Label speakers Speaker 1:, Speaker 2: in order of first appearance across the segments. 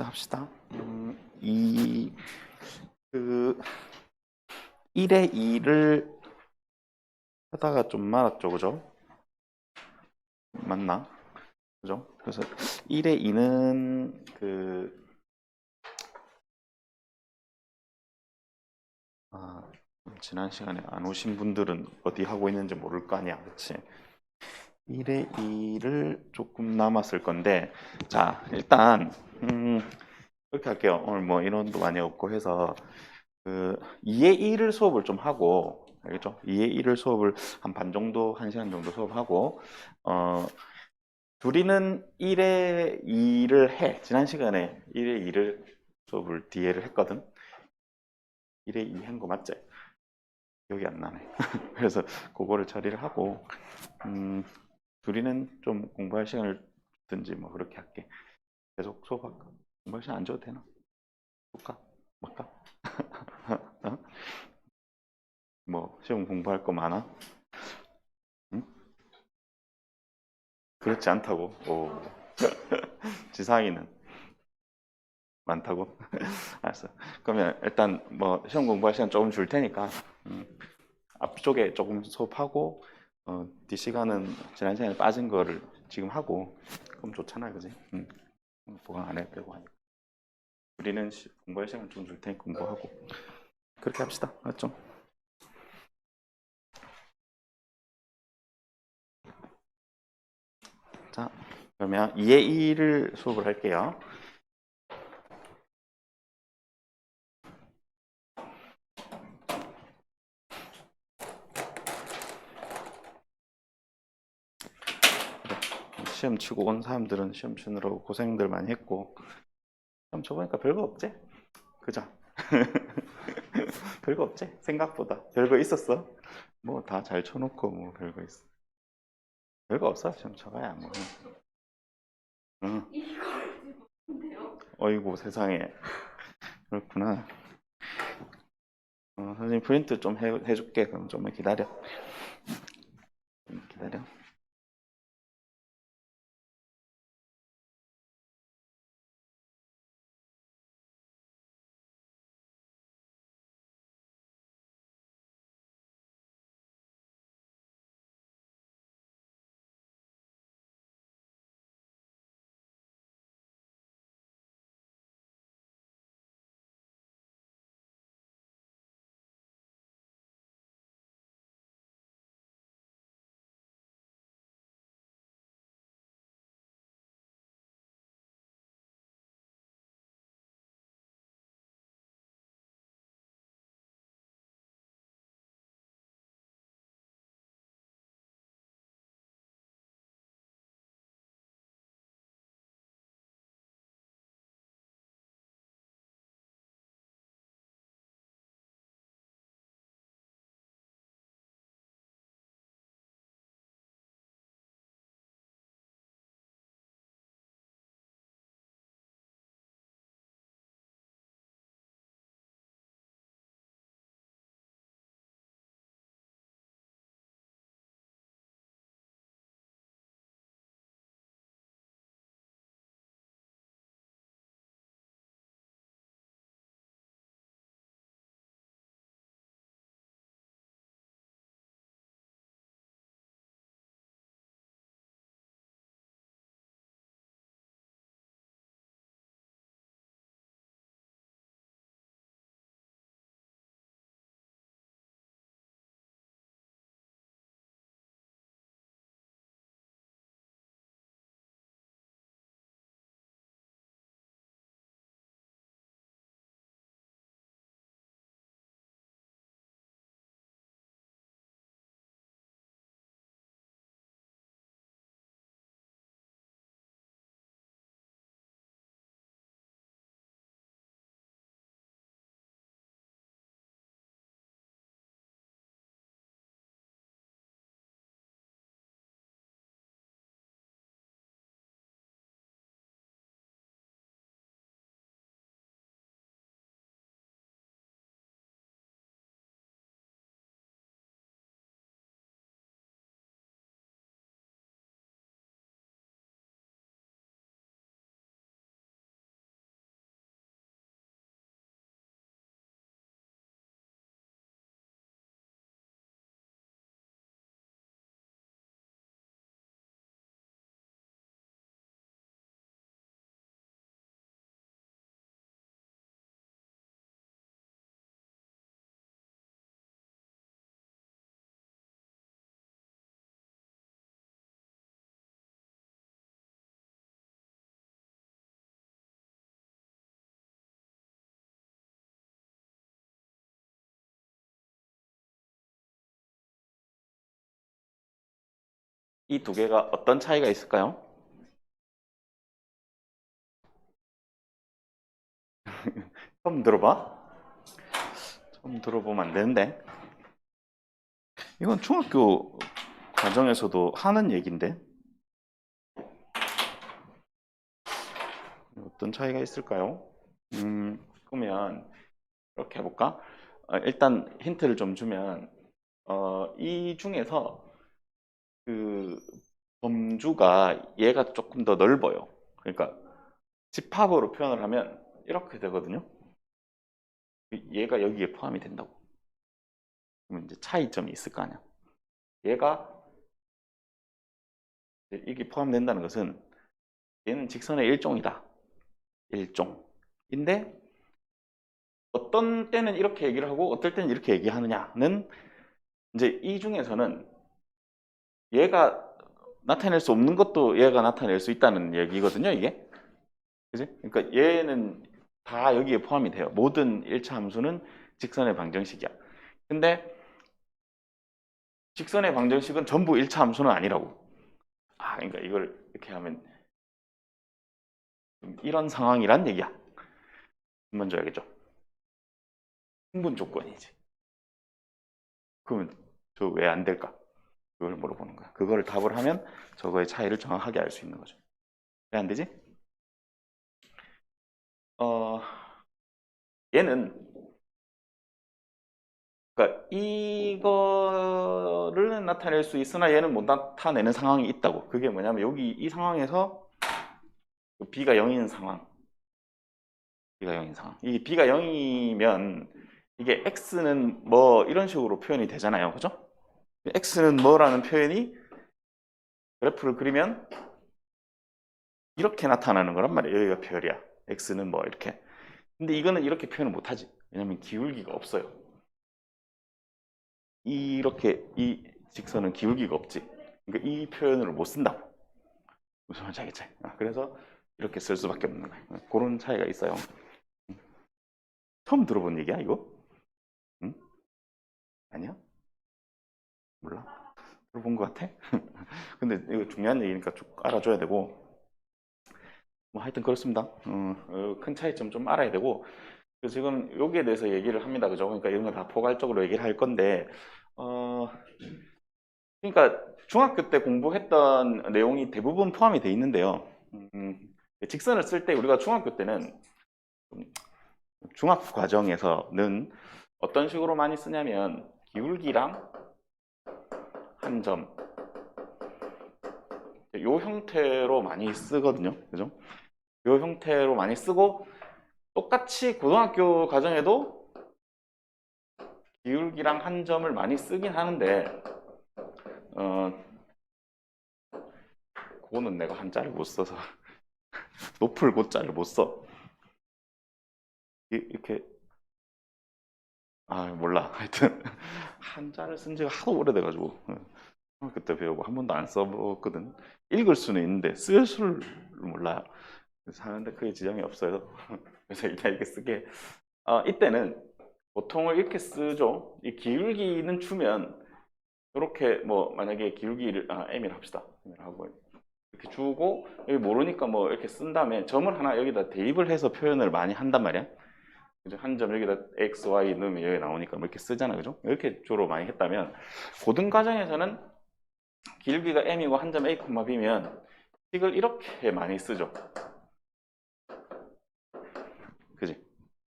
Speaker 1: 합시다. 그 1에 2를 하다가 좀 말았죠, 그죠? 맞나? 그죠? 그래서 1에 2는 아, 지난 시간에 안 오신 분들은 어디 하고 있는지 모를 거 아니야, 그치? 1에 2를 조금 남았을 건데, 자, 일단, 이렇게 할게요. 오늘 뭐 인원도 많이 없고 해서, 2에 1을 수업을 좀 하고, 알겠죠? 2에 1을 수업을 한 반 정도, 1시간 정도 수업하고, 어, 둘이는 1에 2를 해. 지난 시간에 1에 2를 수업을 뒤에를 했거든. 1에 2 한 거 맞지? 기억이 안 나네. 그래서 그거를 처리를 하고, 음, 둘이는 좀 공부할 시간을 든지 뭐 그렇게 할게. 계속 수업할까? 공부할 시간 안 줘도 되나? 볼까? 볼까? 어? 뭐 시험 공부할 거 많아? 응? 그렇지 않다고. 오. 지상이는 많다고. 알았어. 그러면 일단 뭐 시험 공부할 시간 조금 줄 테니까 음, 앞쪽에 조금 수업하고 뒷시간은 지난 시간에 빠진 거를 지금 하고 그럼 좋잖아, 그지? 보강 안 해도 되고 하니까. 우리는 공부할 시간 좀 줄 테니까 공부하고 그렇게 합시다. 맞죠? 자, 그러면 2의 2를 수업을 할게요. 시험 치고 온 사람들은 시험 치느라고 고생들 많이 했고 시험 쳐보니까 별거 없지? 그죠? 별거 없지? 생각보다 별거 있었어? 뭐 다 잘 쳐놓고 뭐 별거 있어? 별거 없어? 시험 쳐봐야 뭐. 응. 어이구 세상에. 그렇구나. 선생님 프린트 좀 해줄게. 그럼 좀만 기다려. 기다려. 이 두 개가 어떤 차이가 있을까요? 처음 들어봐? 처음 들어보면 안 되는데. 이건 중학교 과정에서도 하는 얘기인데. 어떤 차이가 있을까요? 그러면 이렇게 해볼까? 일단 힌트를 좀 주면 이 중에서 그 범주가 얘가 조금 더 넓어요. 그러니까 집합으로 표현을 하면 이렇게 되거든요. 얘가 여기에 포함이 된다고. 그러면 이제 차이점이 있을 거 아니야. 얘가 이게 포함된다는 것은 얘는 직선의 일종이다. 일종인데 어떤 때는 이렇게 얘기를 하고 어떨 때는 이렇게 얘기하느냐는 이제 이 중에서는 얘가 나타낼 수 없는 것도 얘가 나타낼 수 있다는 얘기거든요, 이게. 그지? 그러니까 얘는 다 여기에 포함이 돼요. 모든 1차 함수는 직선의 방정식이야. 근데 직선의 방정식은 전부 1차 함수는 아니라고. 그러니까 이걸 이렇게 하면 이런 상황이란 얘기야. 먼저 알겠죠? 충분 조건이지. 그러면 저 왜 안 될까? 그걸 물어보는 거야. 그걸 답을 하면 저거의 차이를 정확하게 알 수 있는 거죠. 왜 안 되지? 어, 얘는 그러니까 이거를 나타낼 수 있으나 얘는 못 나타내는 상황이 있다고. 그게 뭐냐면 여기 이 상황에서 b가 0인 상황, b가 0인 상황. 이 b가 0이면 이게 x는 뭐 이런 식으로 표현이 되잖아요, 그죠? x는 뭐라는 표현이 그래프를 그리면 이렇게 나타나는 거란 말이에요. 여기가 별이야. x는 뭐 이렇게. 근데 이거는 이렇게 표현을 못하지. 왜냐면 기울기가 없어요. 이렇게 이 직선은 기울기가 없지. 그러니까 이 표현을 못 쓴다고. 무슨 말인지 알겠지? 그래서 이렇게 쓸 수밖에 없는 거예요. 그런 차이가 있어요. 처음 들어본 얘기야 이거? 응? 아니야? 몰라? 들어본 것 같아? 근데 이거 중요한 얘기니까 쭉 알아줘야 되고 뭐 하여튼 그렇습니다. 큰 차이점 좀 알아야 되고 지금 여기에 대해서 얘기를 합니다. 그죠? 그러니까 이런 거 다 포괄적으로 얘기를 할 건데 그러니까 중학교 때 공부했던 내용이 대부분 포함이 돼 있는데요. 직선을 쓸 때 우리가 중학교 때는 중학 과정에서는 어떤 식으로 많이 쓰냐면 기울기랑 한 점 요 형태로 많이 쓰거든요. 그죠? 요 형태로 많이 쓰고 똑같이 고등학교 과정에도 기울기랑 한 점을 많이 쓰긴 하는데 그거는 내가 한자를 못 써서 높을 고자를 못 써. 이렇게 몰라. 하여튼 한자를 쓴 지가 하도 오래돼가지고 그때 배우고 한 번도 안 써봤거든. 읽을 수는 있는데 쓸 수를 몰라요. 그래서 하는데 그게 지장이 없어요. 그래서 일단 이렇게 쓰게. 이때는 보통을 이렇게 쓰죠. 이 기울기는 주면 이렇게 뭐 만약에 기울기를 m이라 합시다. m이라 하고 이렇게 주고 여기 모르니까 뭐 이렇게 쓴 다음에 점을 하나 여기다 대입을 해서 표현을 많이 한단 말이야. 한 점 여기다 x, y 넣으면 여기 나오니까 뭐 이렇게 쓰잖아, 그죠? 이렇게 주로 많이 했다면 고등 과정에서는 기울기가 m이고 한 점 a, b면 식을 이렇게 많이 쓰죠. 그지?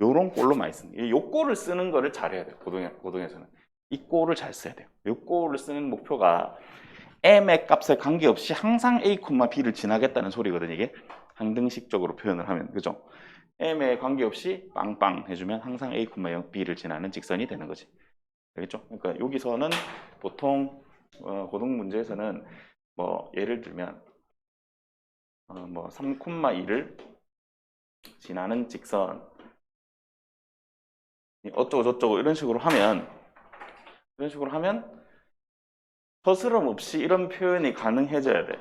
Speaker 1: 요런 꼴로 많이 쓰는. 요 꼴을 쓰는 거를 잘해야 돼요. 고등에서는 이 꼴을 잘 써야 돼요. 요 꼴을 쓰는 목표가 m의 값에 관계없이 항상 a, b를 지나겠다는 소리거든요. 이게 항등식적으로 표현을 하면, 그죠? m에 관계없이 빵빵 해주면 항상 a, b를 지나는 직선이 되는 거지. 알겠죠? 그러니까 여기서는 보통 고등 문제에서는 뭐 예를 들면 뭐 3,2를 지나는 직선 어쩌고 저쩌고 이런 식으로 하면 서스럼 없이 이런 표현이 가능해져야 돼.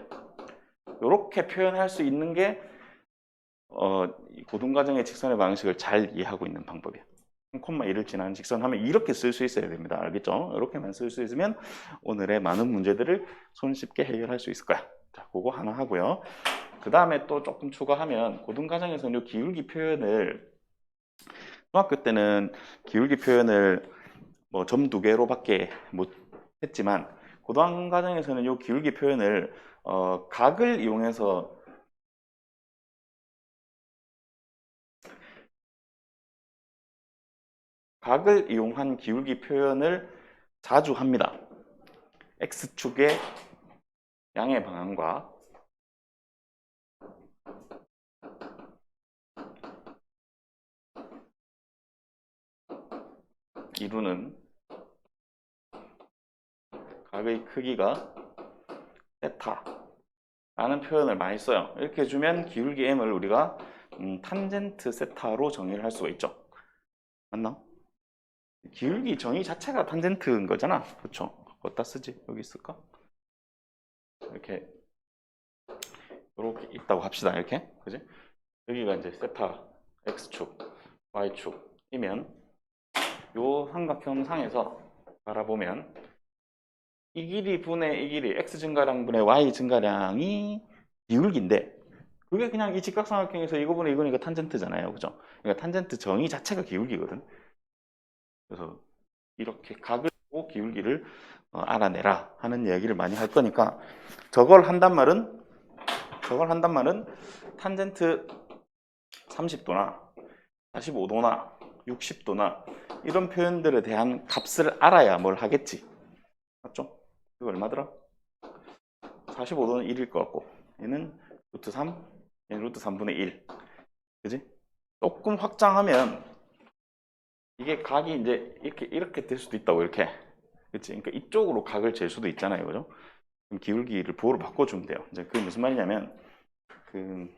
Speaker 1: 이렇게 표현할 수 있는 게 고등과정의 직선의 방식을 잘 이해하고 있는 방법이야. 3,1을 지나는 직선 하면 이렇게 쓸 수 있어야 됩니다. 알겠죠? 이렇게만 쓸 수 있으면 오늘의 많은 문제들을 손쉽게 해결할 수 있을 거야. 자, 그거 하나 하고요. 그 다음에 또 조금 추가하면 고등과정에서는 이 기울기 표현을 중학교 때는 기울기 표현을 뭐 점 2개로밖에 못 했지만 고등과정에서는 이 기울기 표현을 각을 이용해서 각을 이용한 기울기 표현을 자주 합니다. X축의 양의 방향과 이루는 각의 크기가 세타라는 표현을 많이 써요. 이렇게 해주면 기울기 m을 우리가 탄젠트 세타로 정의를 할 수가 있죠. 맞나? 기울기 정의 자체가 탄젠트인 거잖아. 그렇죠? 어디다 쓰지? 여기 있을까? 이렇게 있다고 합시다. 이렇게. 그지? 여기가 이제 세타 x축, y축이면 요 삼각형 상에서 바라보면 이 길이 분의 이 길이 x 증가량 분의 y 증가량이 기울기인데 그게 그냥 이 직각삼각형에서 이거 분의 이거니까 탄젠트잖아요. 그죠? 그러니까 탄젠트 정의 자체가 기울기거든. 그래서 이렇게 각을 보고 기울기를 알아내라 하는 이야기를 많이 할 거니까 저걸 한단 말은 탄젠트 30도나 45도나 60도나 이런 표현들에 대한 값을 알아야 뭘 하겠지. 맞죠? 이거 얼마더라? 45도는 1일 것 같고 얘는 루트 3, 얘는 루트 3분의 1. 그지? 조금 확장하면 이게 각이 이제 이렇게 될 수도 있다고 이렇게. 그치? 그러니까 이쪽으로 각을 잴 수도 있잖아요. 그죠? 그럼 기울기를 부호로 바꿔주면 돼요. 이제 그게 무슨 말이냐면 그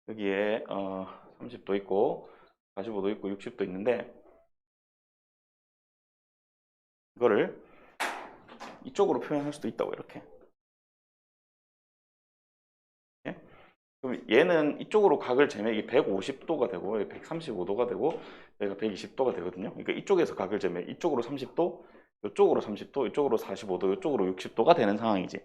Speaker 1: 여기에 30도 있고 45도 있고 60도 있는데 이거를 이쪽으로 표현할 수도 있다고 이렇게. 예? 그럼 얘는 이쪽으로 각을 재면 이게 150도가 되고 135도가 되고 얘가 120도가 되거든요. 그러니까 이쪽에서 각을 재면 이쪽으로 30도, 이쪽으로 30도, 이쪽으로 45도, 이쪽으로 60도가 되는 상황이지.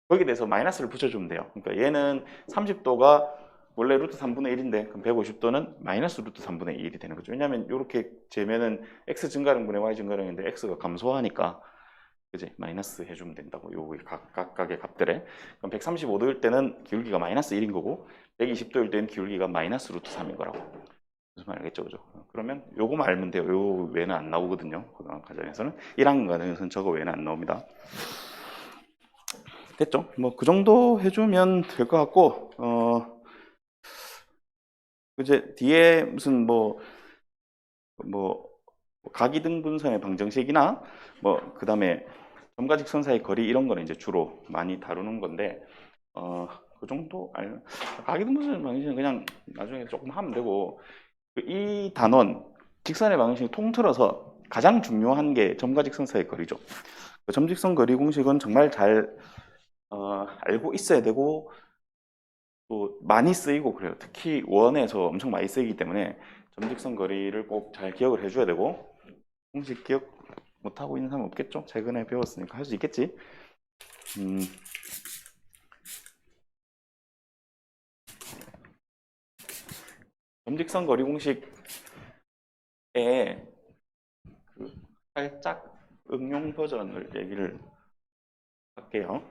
Speaker 1: 거기에 대해서 마이너스를 붙여주면 돼요. 그러니까 얘는 30도가 원래 루트 3분의 1인데 그럼 150도는 마이너스 루트 3분의 1이 되는 거죠. 왜냐하면 이렇게 재면은 x 증가량분의 y 증가량인데 x가 감소하니까 그지? 마이너스 해주면 된다고. 요 각각의 값들에. 그럼 135도일 때는 기울기가 마이너스 1인 거고 120도일 때는 기울기가 마이너스 루트 3인 거라고. 무슨 말 알겠죠? 그죠? 그러면 요거만 알면 돼요. 요 외에는 안 나오거든요. 고등학교 과정에서는. 1학년 과정에서는 저거 외에는 안 나옵니다. 됐죠? 뭐 그 정도 해주면 될 것 같고 이제 뒤에 무슨 뭐 각이등분선의 방정식이나 뭐 그 다음에 점과 직선 사이 거리 이런 거는 이제 주로 많이 다루는 건데 그 정도 각이등분선의 방정식은 그냥 나중에 조금 하면 되고 이 단원 직선의 방정식을 통틀어서 가장 중요한 게 점과 직선 사이 거리죠. 그 점직선 거리 공식은 정말 잘 알고 있어야 되고 또 많이 쓰이고 그래요. 특히 원에서 엄청 많이 쓰이기 때문에 점직선 거리를 꼭 잘 기억을 해줘야 되고 공식 기억 못하고 있는 사람 없겠죠? 최근에 배웠으니까 할 수 있겠지? 점직선 거리 공식에 그 살짝 응용 버전을 얘기를 할게요.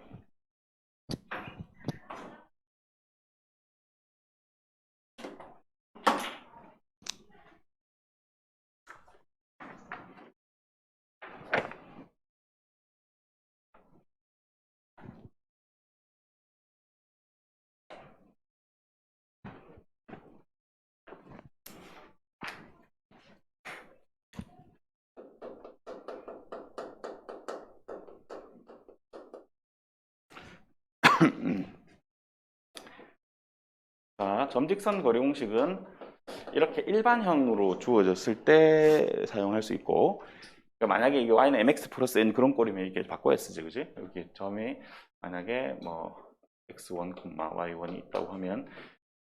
Speaker 1: 자, 점직선 거리 공식은 이렇게 일반형으로 주어졌을 때 사용할 수 있고 그러니까 만약에 이게 y는 mx 플러스 n 그런 꼴이면 이게 바꿔야 쓰지, 그지? 여기 점이 만약에 뭐 x1, y1이 있다고 하면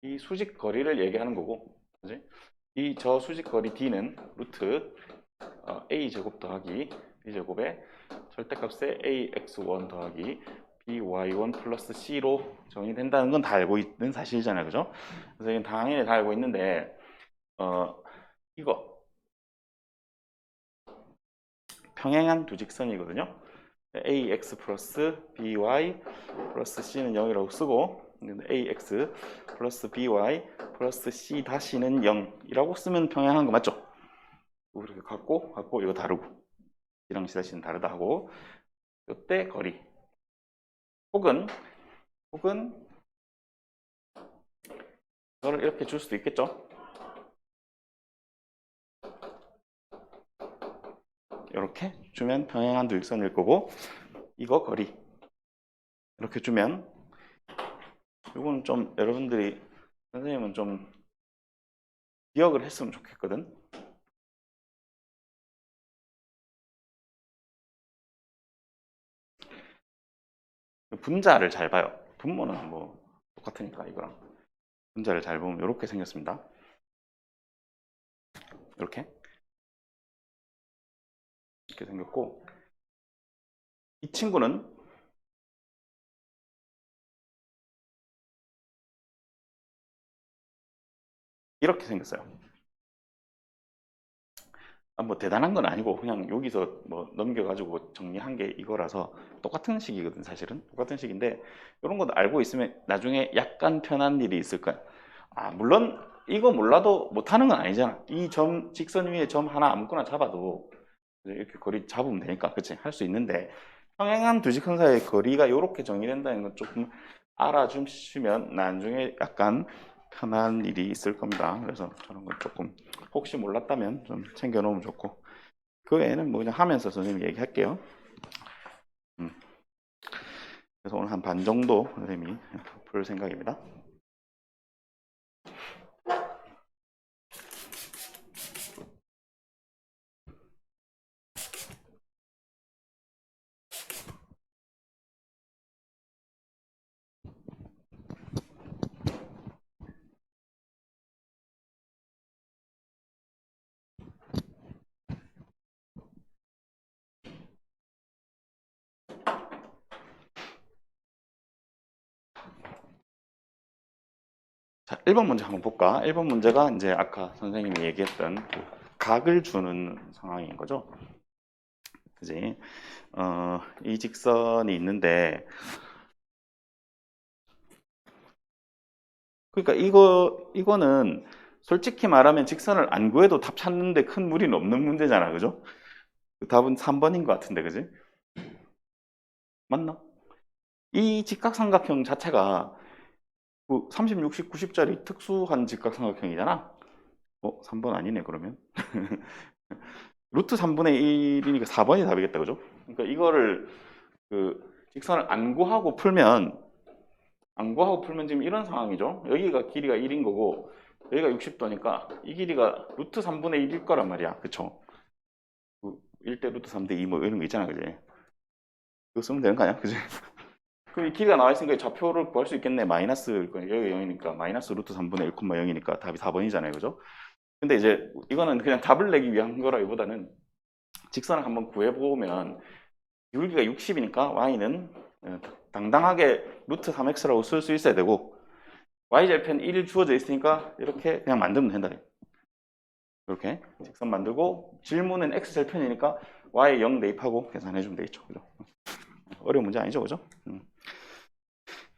Speaker 1: 이 수직 거리를 얘기하는 거고, 그지? 이 저수직 거리 D는 루트 A제곱 더하기 B제곱에 절대값에 AX1 더하기 BY1 플러스 C로 정의된다는 건 다 알고 있는 사실이잖아요. 그죠? 그래서 이건 당연히 다 알고 있는데 이거 평행한 두 직선이거든요. AX 플러스 BY 플러스 C는 0이라고 쓰고 AX 플러스 BY 플러스 C 다시는 0이라고 쓰면 평행한 거 맞죠? 이렇게 갖고 이거 다르고 C랑 C 다시는 다르다 하고 이때 거리 혹은 이거를 이렇게 줄 수도 있겠죠? 이렇게 주면 평행한 두 직선일 거고 이거 거리 이렇게 주면 이거는 좀 여러분들이 선생님은 좀 기억을 했으면 좋겠거든. 분자를 잘 봐요. 분모는 뭐 똑같으니까 이거랑 분자를 잘 보면 이렇게 생겼습니다. 이렇게 생겼고 이 친구는 이렇게 생겼어요. 뭐 대단한 건 아니고 그냥 여기서 뭐 넘겨가지고 정리한 게 이거라서 똑같은 식이거든. 사실은 똑같은 식인데 이런 것도 알고 있으면 나중에 약간 편한 일이 있을 거야. 물론 이거 몰라도 못하는 건 아니잖아. 이 점 직선 위에 점 하나 아무거나 잡아도 이렇게 거리 잡으면 되니까 그치? 할 수 있는데 평행한 두 직선 사이의 거리가 이렇게 정의된다는 건 조금 알아주시면 나중에 약간 편한 일이 있을 겁니다. 그래서 저런 건 조금 혹시 몰랐다면 좀 챙겨 놓으면 좋고 그 외에는 뭐 그냥 하면서 선생님 얘기할게요. 그래서 오늘 한 반 정도 선생님이 풀 생각입니다. 자, 1번 문제 한번 볼까? 1번 문제가 이제 아까 선생님이 얘기했던 그 각을 주는 상황인 거죠. 그지? 이 직선이 있는데 그러니까 이거는 솔직히 말하면 직선을 안 구해도 답 찾는데 큰 무리는 없는 문제잖아. 그죠? 그 답은 3번인 것 같은데, 그지? 맞나? 이 직각삼각형 자체가 30, 60, 90짜리 특수한 직각삼각형이잖아. 3번 아니네, 그러면. 루트 3분의 1이니까 4번이 답이겠다, 그죠? 그러니까 이거를 직선을 안 구하고 풀면 지금 이런 상황이죠. 여기가 길이가 1인 거고 여기가 60도니까 이 길이가 루트 3분의 1일 거란 말이야. 그쵸? 1대 루트 3대 2 뭐 이런 거 있잖아. 그지? 이거 쓰면 되는 거 아니야? 그지? 그럼 이 길이가 나와 있으니까 좌표를 구할 수 있겠네. 마이너스, 여기 0이니까 마이너스 루트 3분의 1, 0이니까 답이 4번이잖아요. 그죠? 근데 이제 이거는 그냥 답을 내기 위한 거라기보다는 직선을 한번 구해보면 기울기가 60이니까 y는 당당하게 루트 3x라고 쓸 수 있어야 되고 y절편 1이 주어져 있으니까 이렇게 그냥 만들면 된다. 이렇게 직선 만들고 질문은 x절편이니까 y 0 대입하고 계산해주면 되겠죠. 그죠? 어려운 문제 아니죠, 그죠?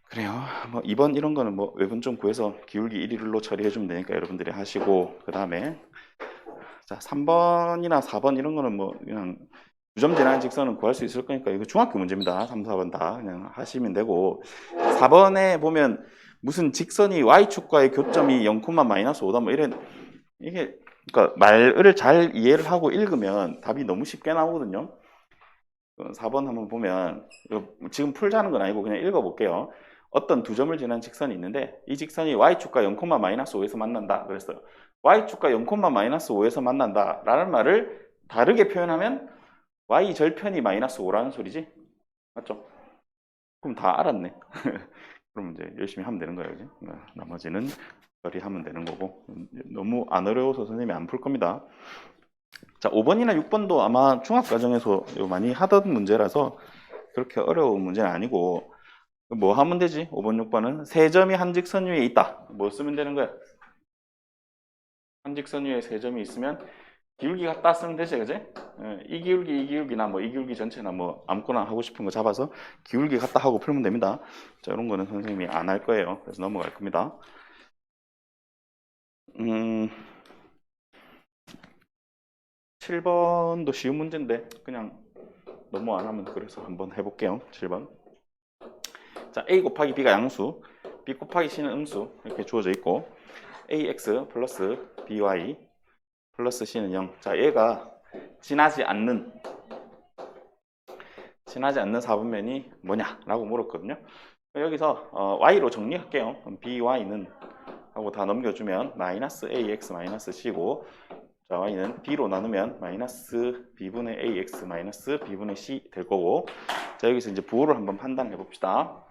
Speaker 1: 그래요. 뭐 2번 이런 거는 뭐 외분 좀 구해서 기울기 1일로 처리해주면 되니까 여러분들이 하시고 그 다음에 자 3번이나 4번 이런 거는 뭐 그냥 2점 지나는 직선은 구할 수 있을 거니까 이거 중학교 문제입니다. 3, 4번 다 그냥 하시면 되고 4번에 보면 무슨 직선이 y축과의 교점이 0, 마이너스 5다 뭐 이런 이게 그러니까 말을 잘 이해를 하고 읽으면 답이 너무 쉽게 나오거든요. 4번 한번 보면 지금 풀자는 건 아니고 그냥 읽어볼게요. 어떤 두 점을 지난 직선이 있는데 이 직선이 y축과 0, 마이너스 5에서 만난다 그랬어요. y축과 0, 마이너스 5에서 만난다 라는 말을 다르게 표현하면 y절편이 마이너스 5라는 소리지? 맞죠? 그럼 다 알았네. 그럼 이제 열심히 하면 되는 거예요, 그지? 나머지는 처리하면 되는 거고. 너무 안 어려워서 선생님이 안 풀 겁니다. 자, 5번이나 6번도 아마 중학과정에서 많이 하던 문제라서 그렇게 어려운 문제는 아니고, 뭐 하면 되지? 5번, 6번은 세 점이 한 직선 위에 있다. 뭐 쓰면 되는 거야? 한 직선 위에 세 점이 있으면 기울기 같다 쓰면 되지, 그지? 이 기울기, 이 기울기나 뭐 이 기울기 전체나 뭐 아무거나 하고 싶은 거 잡아서 기울기 같다 하고 풀면 됩니다. 자, 이런 거는 선생님이 안 할 거예요. 그래서 넘어갈 겁니다. 7번도 쉬운 문제인데 그냥 너무 안 하면 그래서 한번 해볼게요. 7번. 자, a 곱하기 b가 양수, b 곱하기 c는 음수 이렇게 주어져 있고 ax 플러스 by 플러스 c는 0. 자, 얘가 지나지 않는 4분면이 뭐냐라고 물었거든요. 여기서 y로 정리할게요. 그럼 by는 하고 다 넘겨주면 마이너스 ax 마이너스 c고, 자, y는 b로 나누면 마이너스 b분의 ax 마이너스 b분의 c 될 거고, 자, 여기서 이제 부호를 한번 판단해 봅시다.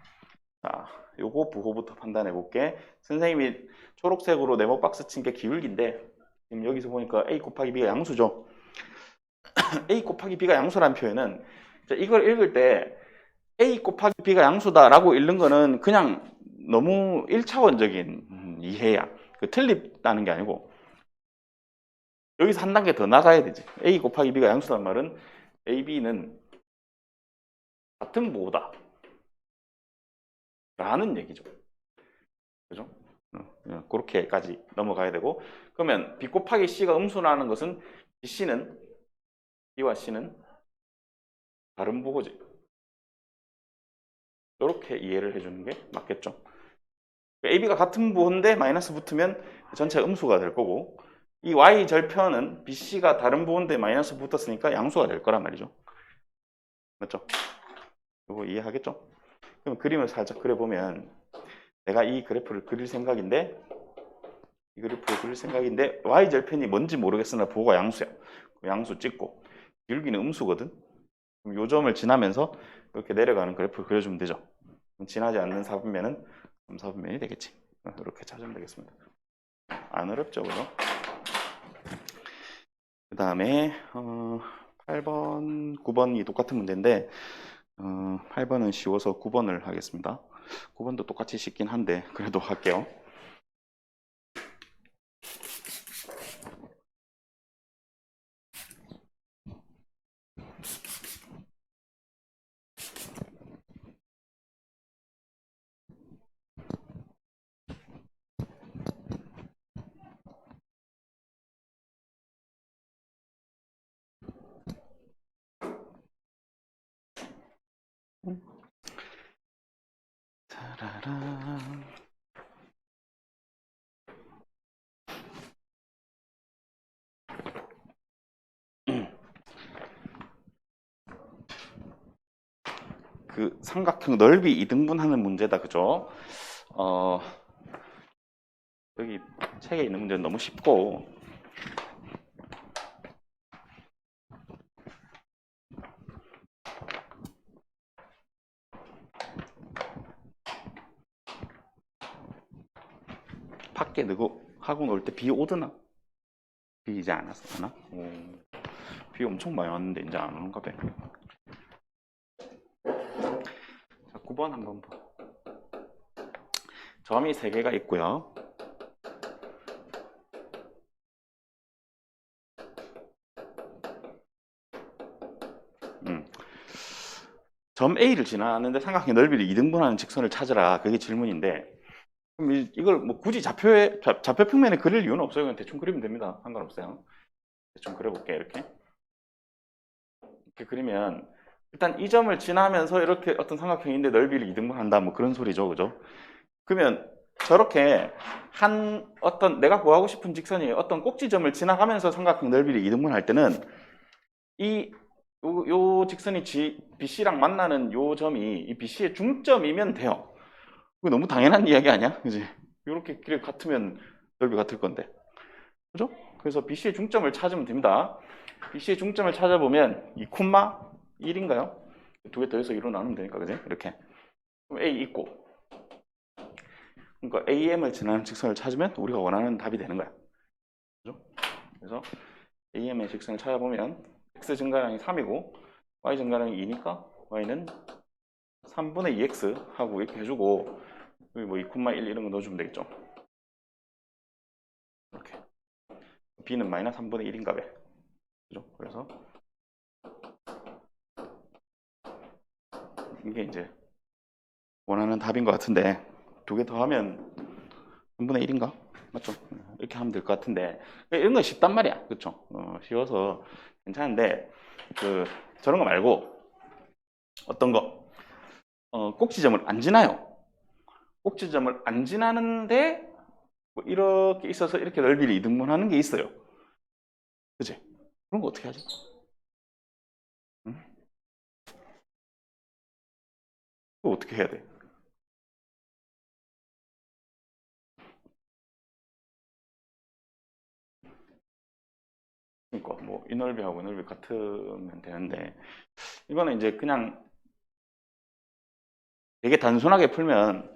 Speaker 1: 자, 요거 부호부터 판단해 볼게. 선생님이 초록색으로 네모 박스 친 게 기울기인데 지금 여기서 보니까 a 곱하기 b가 양수죠. a 곱하기 b가 양수라는 표현은, 자, 이걸 읽을 때 a 곱하기 b가 양수다라고 읽는 거는 그냥 너무 1차원적인 이해야. 틀립다는 게 아니고 여기서 한 단계 더 나가야 되지. a 곱하기 b가 양수란 말은 a, b는 같은 부호다 라는 얘기죠. 그죠? 그렇게까지 넘어가야 되고, 그러면 b 곱하기 c가 음수라는 것은 b와 c는 다른 부호지. 이렇게 이해를 해주는 게 맞겠죠. AB가 같은 부호인데 마이너스 붙으면 전체가 음수가 될 거고, 이 Y 절편은 BC가 다른 부호인데 마이너스 붙었으니까 양수가 될 거란 말이죠. 맞죠? 이거 이해하겠죠? 그럼 그림을 살짝 그려보면, 내가 이 그래프를 그릴 생각인데 Y 절편이 뭔지 모르겠으나 부호가 양수야. 그 양수 찍고 기울기는 음수거든. 그럼 요 점을 지나면서 이렇게 내려가는 그래프를 그려주면 되죠. 지나지 않는 4분면은 3, 4분면이 되겠지. 이렇게 찾으면 되겠습니다. 안 어렵죠, 그죠? 그 다음에 8번, 9번이 똑같은 문제인데 8번은 쉬워서 9번을 하겠습니다. 9번도 똑같이 쉽긴 한데 그래도 할게요. 타라란. 그 삼각형 넓이 2등분 하는 문제다, 그죠? 여기 책에 있는 문제는 너무 쉽고, 밖에 너고 학원 올 때 비 오드나? 비 이제 안 왔어, 나? 비 엄청 많이 왔는데 이제 안 오는가 봐. 자, 9번 한번 봐. 점이 3개가 있고요. 점 A를 지나는데 삼각형의 넓이를 2등분하는 직선을 찾으라. 그게 질문인데, 그럼 이걸 뭐 굳이 좌표 평면에 그릴 이유는 없어요. 그냥 대충 그리면 됩니다. 상관없어요. 대충 그려볼게. 이렇게 그리면 일단 이 점을 지나면서 이렇게 어떤 삼각형인데 넓이를 2등분한다. 뭐 그런 소리죠, 그죠? 그러면 저렇게 어떤 내가 구하고 싶은 직선이 어떤 꼭지점을 지나가면서 삼각형 넓이를 2등분할 때는 요 직선이 BC랑 만나는 요 점이 이 BC의 중점이면 돼요. 그거 너무 당연한 이야기 아니야? 그지? 이렇게 길이 같으면 넓이 같을 건데. 그죠? 그래서 BC의 중점을 찾으면 됩니다. BC의 중점을 찾아보면 2,1인가요? 두 개 더해서 2로 나누면 되니까, 그지? 이렇게. 그럼 A 있고, 그러니까 AM을 지나는 직선을 찾으면 우리가 원하는 답이 되는 거야. 그죠? 그래서 AM의 직선을 찾아보면 x 증가량이 3이고 y 증가량이 2니까 y는 3분의 2x 하고 이렇게 해주고 여기 뭐 2,1 이런 거 넣어주면 되겠죠. 이렇게 b는 마이너스 3분의 1인가 봐. 그죠? 그래서 이게 이제 원하는 답인 것 같은데 두 개 더하면 3분의 1인가? 맞죠? 이렇게 하면 될 것 같은데 이런 거 쉽단 말이야. 그쵸? 쉬워서 괜찮은데 저런 거 말고 어떤 거 꼭지점을 안 지나요. 꼭지점을 안 지나는데 뭐 이렇게 있어서 이렇게 넓이를 이등분하는 게 있어요. 그치? 그런 거 어떻게 하지? 응? 그거 어떻게 해야 돼? 그러니까 뭐 이 넓이하고 이 넓이 같으면 되는데 이거는 이제 그냥 되게 단순하게 풀면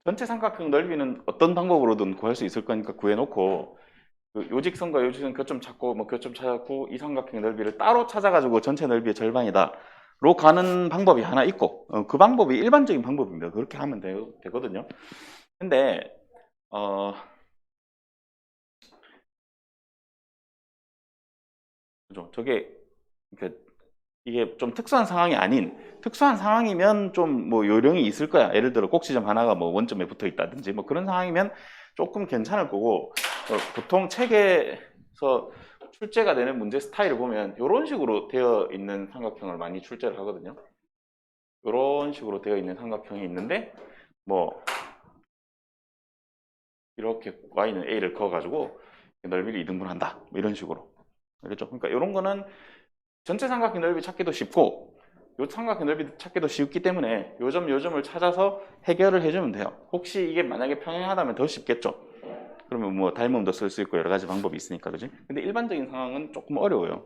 Speaker 1: 전체 삼각형 넓이는 어떤 방법으로든 구할 수 있을 거니까 구해놓고 요직선과 요직선 교점 찾고 뭐 교점 찾고 이 삼각형의 넓이를 따로 찾아가지고 전체 넓이의 절반이다 로 가는 방법이 하나 있고 그 방법이 일반적인 방법입니다. 그렇게 하면 되거든요. 근데 그죠? 이게 좀 특수한 상황이 아닌 특수한 상황이면 좀 뭐 요령이 있을 거야. 예를 들어 꼭지점 하나가 뭐 원점에 붙어 있다든지 뭐 그런 상황이면 조금 괜찮을 거고 보통 책에서 출제가 되는 문제 스타일을 보면 이런 식으로 되어 있는 삼각형을 많이 출제를 하거든요. 이런 식으로 되어 있는 삼각형이 있는데 뭐 이렇게 y는 a를 그어가지고 넓이를 이등분한다 뭐 이런 식으로 알겠죠? 그러니까 이런 거는 전체 삼각형 넓이 찾기도 쉽고 요 삼각형 넓이 찾기도 쉽기 때문에 요점을 찾아서 해결을 해주면 돼요. 혹시 이게 만약에 평행하다면 더 쉽겠죠? 그러면 뭐 닮음도 쓸 수 있고 여러 가지 방법이 있으니까 그지? 근데 일반적인 상황은 조금 어려워요.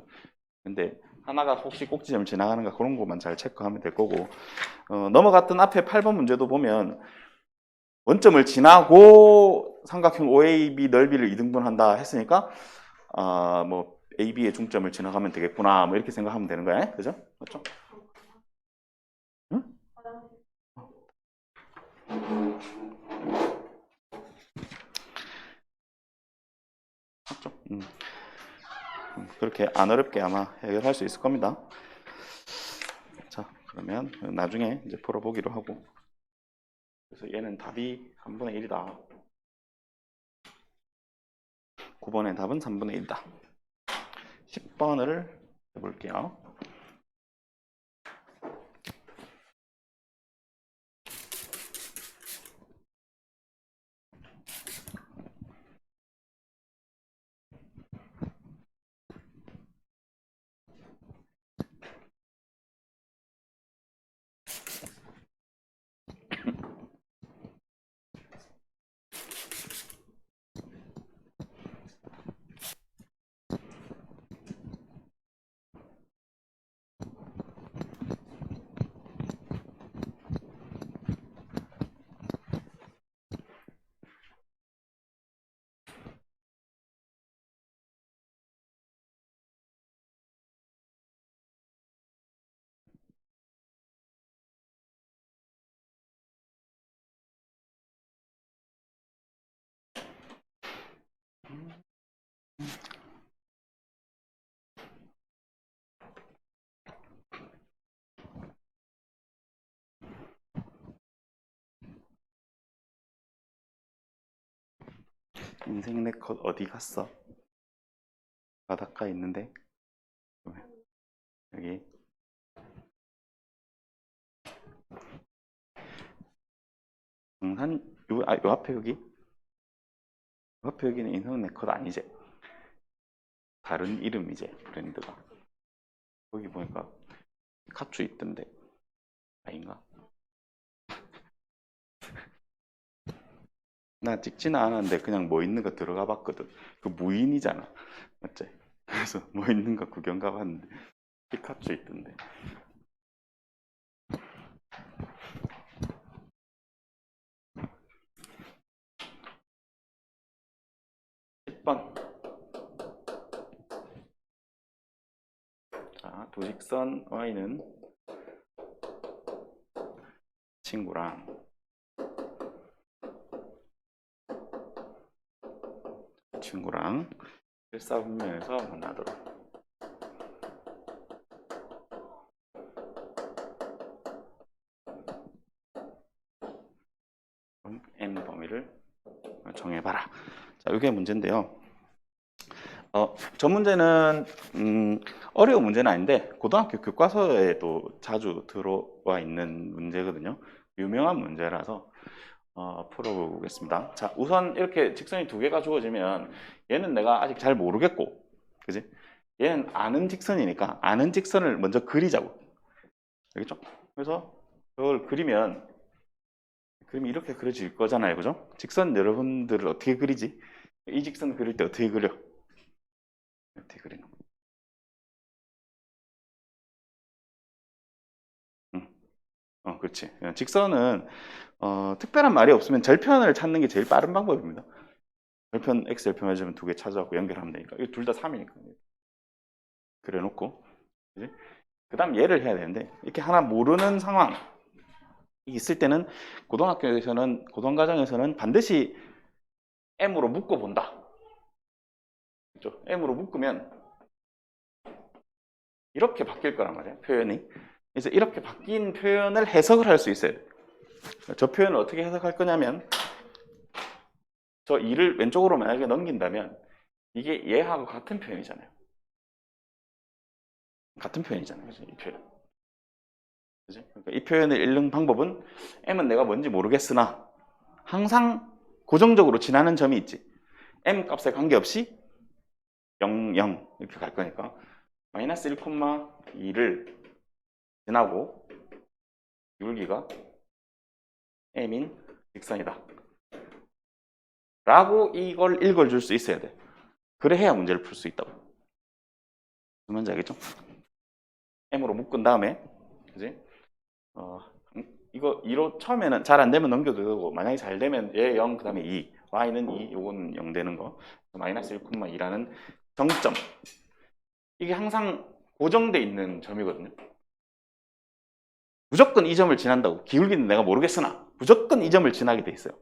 Speaker 1: 근데 하나가 혹시 꼭지점 지나가는가 그런 것만 잘 체크하면 될 거고 넘어갔던 앞에 8번 문제도 보면 원점을 지나고 삼각형 OAB 넓이를 이등분한다 했으니까 뭐 AB의 중점을 지나가면 되겠구나 뭐 이렇게 생각하면 되는 거야. 그죠? 맞죠? 응? 맞죠? 그렇게 안 어렵게 아마 해결할 수 있을 겁니다. 자, 그러면 나중에 이제 풀어보기로 하고. 그래서 얘는 답이 3분의 1이다. 9번의 답은 3분의 1이다. 10번을 해볼게요. 인생 네컷 어디 갔어? 바닷가에 있는데 여기 요 앞에 여기 요 앞에 여기는 인생 네컷 아니지? 다른 이름이지 브랜드가. 거기 보니까 카츄 있던데 아닌가? 나 찍지는 않았는데 그냥 뭐 있는 거 들어가 봤거든. 그 무인이잖아. 맞지? 그래서 뭐 있는 거 구경 가봤는데 피카츄 있던데. 10번. 자, 두 직선 y는 친구랑 일사분면에서 만나도록. 그럼 n 범위를 정해봐라. 자, 이게 문제인데요. 저 문제는 어려운 문제는 아닌데 고등학교 교과서에도 자주 들어와 있는 문제거든요. 유명한 문제라서 풀어보겠습니다. 자, 우선 이렇게 직선이 두 개가 주어지면 얘는 내가 아직 잘 모르겠고, 그지? 얘는 아는 직선이니까 아는 직선을 먼저 그리자고. 알겠죠? 그래서 그걸 그리면 이렇게 그려질 거잖아요, 그죠? 직선 여러분들은 어떻게 그리지? 이 직선 그릴 때 어떻게 그려? 어떻게 그리는 거? 그렇지. 직선은 특별한 말이 없으면 절편을 찾는 게 제일 빠른 방법입니다. 절편 x 절편 해주면 두 개 찾아갖고 연결하면 되니까 이거 둘 다 3이니까 그래 놓고 그 다음 얘를 해야 되는데 이렇게 하나 모르는 상황이 있을 때는 고등과정에서는 반드시 m으로 묶어 본다. 그렇죠? m으로 묶으면 이렇게 바뀔 거란 말이에요, 표현이. 그래서 이렇게 바뀐 표현을 해석을 할 수 있어야 돼요. 저 표현을 어떻게 해석할 거냐면 저 2를 왼쪽으로 만약에 넘긴다면 이게 얘하고 같은 표현이잖아요. 같은 표현이잖아요. 그죠? 이 표현. 그죠? 그러니까 이 표현을 읽는 방법은 m은 내가 뭔지 모르겠으나 항상 고정적으로 지나는 점이 있지. m 값에 관계없이 0, 0 이렇게 갈 거니까 마이너스 1,2를 지나고 기울기가 m인 직선이다 라고 이걸 읽어줄 수 있어야 돼. 그래야 문제를 풀 수 있다고. 무슨 말인지 알겠죠? m으로 묶은 다음에 그지? 이거 2로 처음에는 잘 안 되면 넘겨도 되고 만약에 잘 되면 얘 0, 그 다음에 2 y는 2, 요거는 0 되는 거 마이너스 1,2라는 정점 이게 항상 고정돼 있는 점이거든요. 무조건 이 점을 지난다고. 기울기는 내가 모르겠으나 무조건 이 점을 지나게 돼 있어요.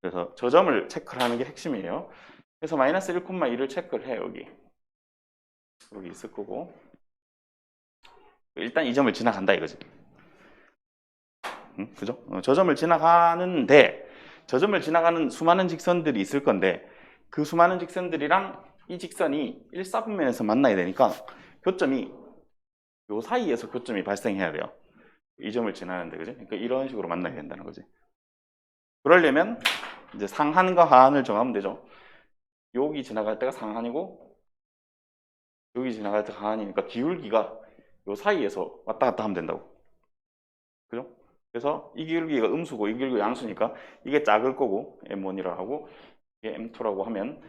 Speaker 1: 그래서 저 점을 체크를 하는 게 핵심이에요. 그래서 마이너스 1,2를 체크를 해요. 여기 있을 거고 일단 이 점을 지나간다 이거지. 그죠? 저 점을 지나가는데 저 점을 지나가는 수많은 직선들이 있을 건데 그 수많은 직선들이랑 이 직선이 1사분면에서 만나야 되니까 교점이 요 사이에서 교점이 발생해야 돼요. 이 점을 지나는데, 그지? 그러니까 이런 식으로 만나야 된다는 거지. 그러려면 이제 상한과 하한을 정하면 되죠. 여기 지나갈 때가 상한이고 여기 지나갈 때가 하한이니까 기울기가 요 사이에서 왔다 갔다 하면 된다고. 그죠? 그래서 이 기울기가 음수고 이 기울기가 양수니까 이게 작을 거고 M1이라 하고 이게 M2라고 하면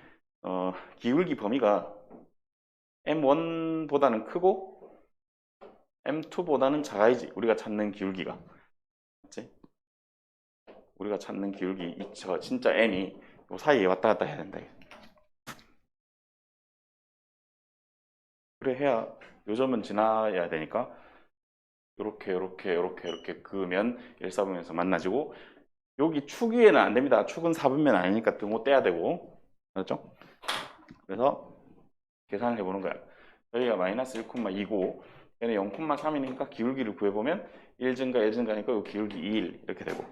Speaker 1: 기울기 범위가 M1보다는 크고 M2보다는 작아야지 우리가 찾는 기울기가. 맞지? 우리가 찾는 기울기 저 진짜 M이 요 사이에 왔다 갔다 해야 된다. 그래 해야 요 점은 지나야 되니까 요렇게 그으면 1사분면에서 만나지고 여기 축 위에는 안 됩니다. 축은 4분면 아니니까 등호 떼야 되고 그렇죠? 그래서 계산을 해보는 거야. 여기가 마이너스 1,2고 얘는 0,3이니까 기울기를 구해보면 1 증가 1 증가니까 이 기울기 2일 이렇게 되고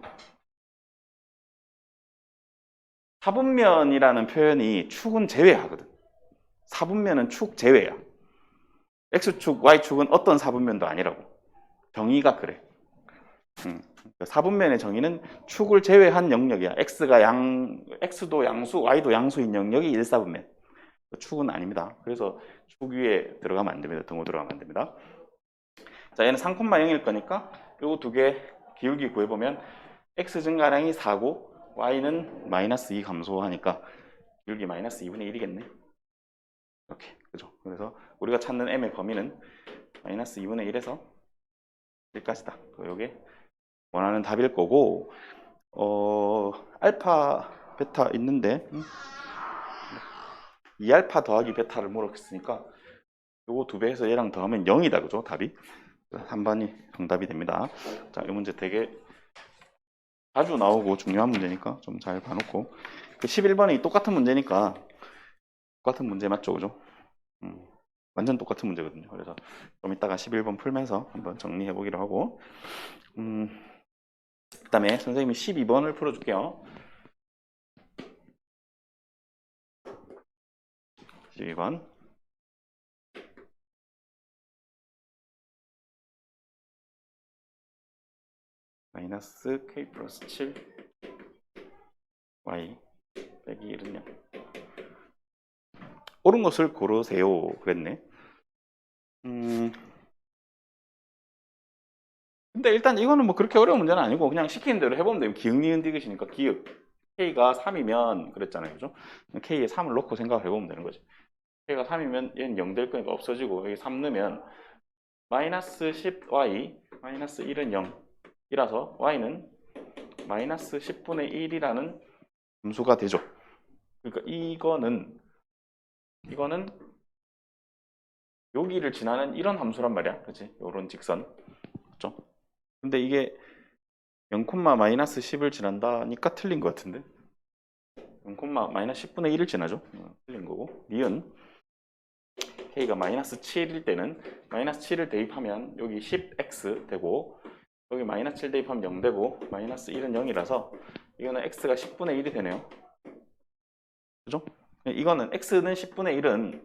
Speaker 1: 4분면이라는 표현이 축은 제외하거든. 4분면은 축 제외야. X축, Y축은 어떤 4분면도 아니라고. 정의가 그래. 4분면의 정의는 축을 제외한 영역이야. X도 양수, Y도 양수인 영역이 1사분면. 축은 아닙니다. 그래서 축 위에 들어가면 안 됩니다. 등호 들어가면 안 됩니다. 자, 얘는 3,0일 거니까 요 두 개 기울기 구해보면 X 증가량이 4고 Y는 마이너스 2 감소하니까 기울기 마이너스 2분의 1이겠네. 이렇게. 그죠? 그래서 우리가 찾는 M의 범위는 마이너스 2분의 1에서 1까지다. 요게 원하는 답일 거고, 알파, 베타 있는데, 2알파 더하기 베타를 물었으니까 요거 2배 해서 얘랑 더하면 0이다. 그죠? 답이. 3번이 정답이 됩니다. 자, 이 문제 되게 자주 나오고 중요한 문제니까 좀 잘 봐놓고. 그 11번이 똑같은 문제니까 똑같은 문제 맞죠? 그죠? 완전 똑같은 문제거든요. 그래서 좀 이따가 11번 풀면서 한번 정리해 보기로 하고, 그 다음에 선생님이 12번을 풀어줄게요. 12번. 마이너스 k 플러스 7 y 빼기 1은요. 옳은 것을 고르세요. 그랬네. 근데 일단 이거는 뭐 그렇게 어려운 문제는 아니고 그냥 시키는 대로 해보면 돼요. 기역, 니은, 디귿이니까 기역. k가 3이면 그랬잖아요. 그죠? k에 3을 넣고 생각을 해보면 되는 거지. k가 3이면 얘는 0 될 거니까 없어지고 여기 3 넣으면 마이너스 10y 마이너스 1은 0이라서 y는 마이너스 10분의 1이라는 함수가 되죠. 그러니까 이거는 여기를 지나는 이런 함수란 말이야. 그렇지? 요런 직선. 그렇죠? 근데 이게 0, 마이너스 10을 지난다니까 틀린 것 같은데 0, 마이너스 10분의 1을 지나죠. 틀린 거고 니은 k가 마이너스 7일 때는 마이너스 7을 대입하면 여기 10x 되고 여기 마이너스 7 대입하면 0 되고 마이너스 1은 0이라서 이거는 x가 10분의 1이 되네요. 그죠? 이거는 x는 10분의 1은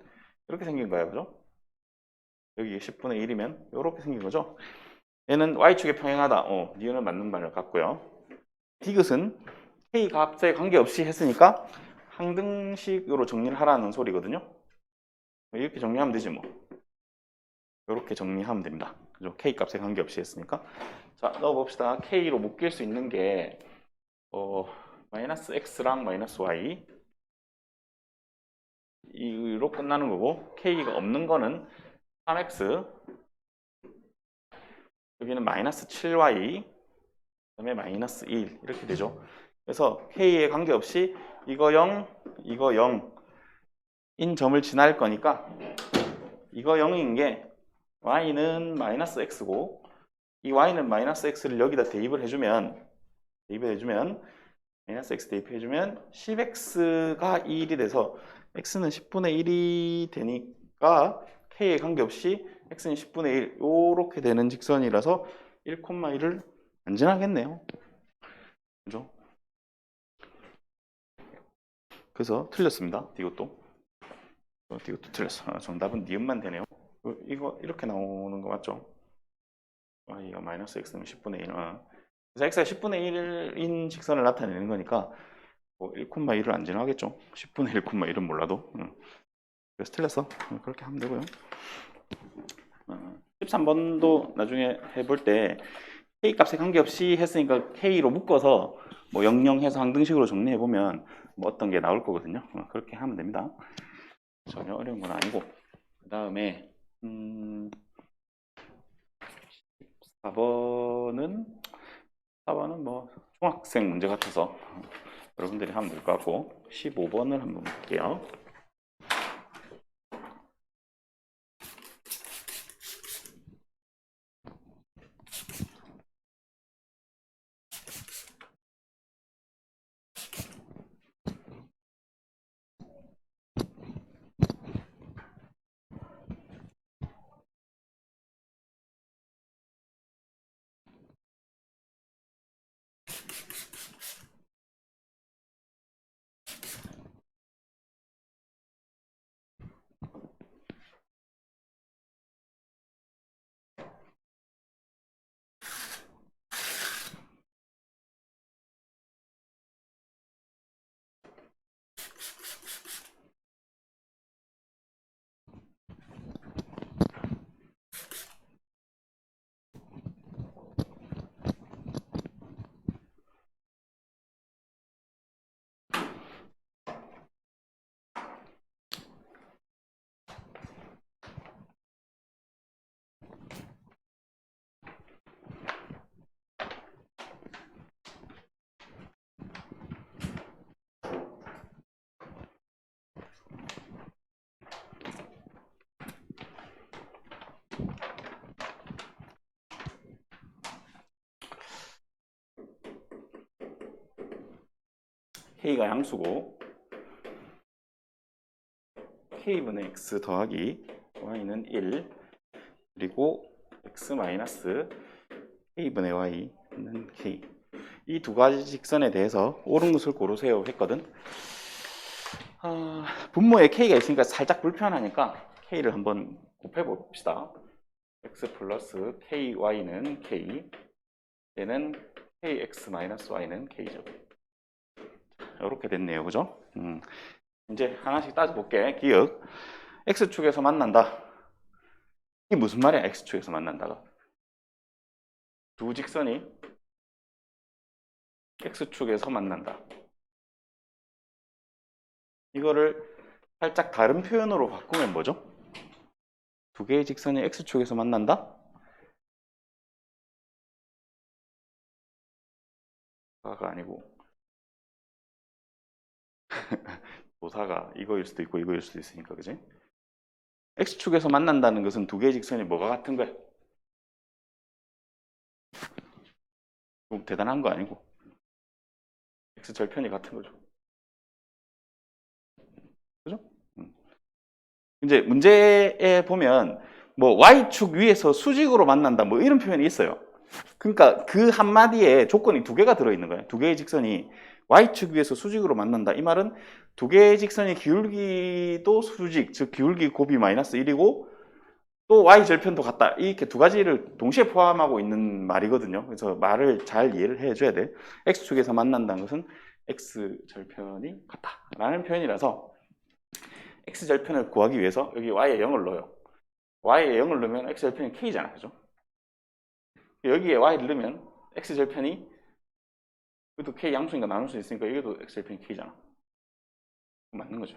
Speaker 1: 이렇게 생긴 거야. 그죠? 여기 10분의 1이면 이렇게 생긴 거죠. 얘는 y축에 평행하다. 니은은 맞는 말을 같고요. 디귿은 k 값에 관계없이 했으니까 항등식으로 정리를 하라는 소리거든요. 이렇게 정리하면 되지 뭐. 이렇게 정리하면 됩니다. 그죠? k 값에 관계없이 했으니까. 자, 넣어봅시다. k로 묶일 수 있는 게 마이너스 x랑 마이너스 y 이로 끝나는 거고 k가 없는 거는 3x 여기는 마이너스 7y 그다음에 마이너스 1 이렇게 되죠. 그래서 k에 관계없이 이거 0, 이거 0인 점을 지날 거니까 이거 0인 게 y는 마이너스 x고 이 y는 마이너스 x를 여기다 대입을 해주면 마이너스 x 대입해주면 10x가 2일이 돼서 x는 10분의 1이 되니까 k에 관계없이 x는 10분의 1 이렇게 되는 직선이라서 1,1을 안 지나겠네요. 그죠? 그래서 틀렸습니다. 이것도 틀렸어. 정답은 니은만 되네요. 이거 이렇게 나오는 거 맞죠? 이거 마이너스 x는 10분의 1. 그래서 x가 10분의 1인 직선을 나타내는 거니까 1,1을 안 지나겠죠. 10분의 1,1은 몰라도. 그래서 틀렸어. 그렇게 하면 되고요. 13번도 나중에 해볼 때 k 값에 관계없이 했으니까 k로 묶어서 뭐 00 해서 항등식으로 정리해 보면 뭐 어떤 게 나올 거거든요. 그렇게 하면 됩니다. 전혀 어려운 건 아니고. 그 다음에 4번은 뭐 중학생 문제 같아서 여러분들이 하면 될 것 같고 15번을 한번 볼게요. k가 양수고 k분의 x 더하기 y는 1 그리고 x 마이너스 k분의 y는 k 이 두 가지 직선에 대해서 옳은 것을 고르세요 했거든. 분모에 k가 있으니까 살짝 불편하니까 k를 한번 곱해 봅시다. x 플러스 ky는 k 얘는 kx 마이너스 y는 k죠. 이렇게 됐네요. 그죠? 이제 하나씩 따져볼게. 기억. x축에서 만난다. 이게 무슨 말이야? x축에서 만난다가. 두 직선이 x축에서 만난다. 이거를 살짝 다른 표현으로 바꾸면 뭐죠? 두 개의 직선이 x축에서 만난다? 가 아니고 도사가 이거일 수도 있고 이거일 수도 있으니까 그지? x축에서 만난다는 것은 두 개의 직선이 뭐가 같은 거야? 좀 대단한 거 아니고 x절편이 같은 거죠. 그죠? 이제 문제에 보면 뭐 y축 위에서 수직으로 만난다 뭐 이런 표현이 있어요. 그러니까 그 한마디에 조건이 두 개가 들어있는 거예요. 두 개의 직선이 y축 위에서 수직으로 만난다. 이 말은 두 개의 직선의 기울기도 수직, 즉 기울기 곱이 마이너스 1이고 또 y절편도 같다. 이렇게 두 가지를 동시에 포함하고 있는 말이거든요. 그래서 말을 잘 이해를 해줘야 돼. x축에서 만난다는 것은 x절편이 같다라는 표현이라서 x절편을 구하기 위해서 여기 y에 0을 넣어요. y에 0을 넣으면 x절편이 k잖아. 그죠? 여기에 y를 넣으면 x절편이 이것도 k 양수니까 나눌 수 있으니까 이것도 x절편이 k잖아. 맞는 거죠.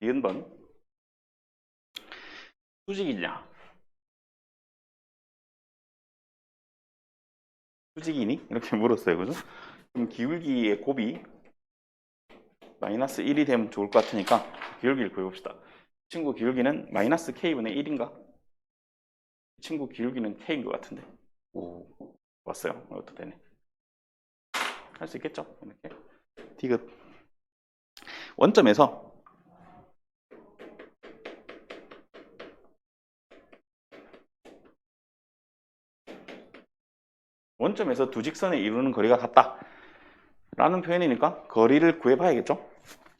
Speaker 1: 니은번 수직이냐? 수직이니? 이렇게 물었어요. 그죠? 그럼 기울기의 곱이 마이너스 1이 되면 좋을 것 같으니까 기울기를 구해봅시다. 친구 기울기는 마이너스 k분의 1인가? 친구 기울기는 k인 것 같은데. 오, 왔어요. 이것도 되네. 할 수 있겠죠? 이렇게. 디귿. 원점에서 두 직선을 이루는 거리가 같다 라는 표현이니까 거리를 구해봐야겠죠.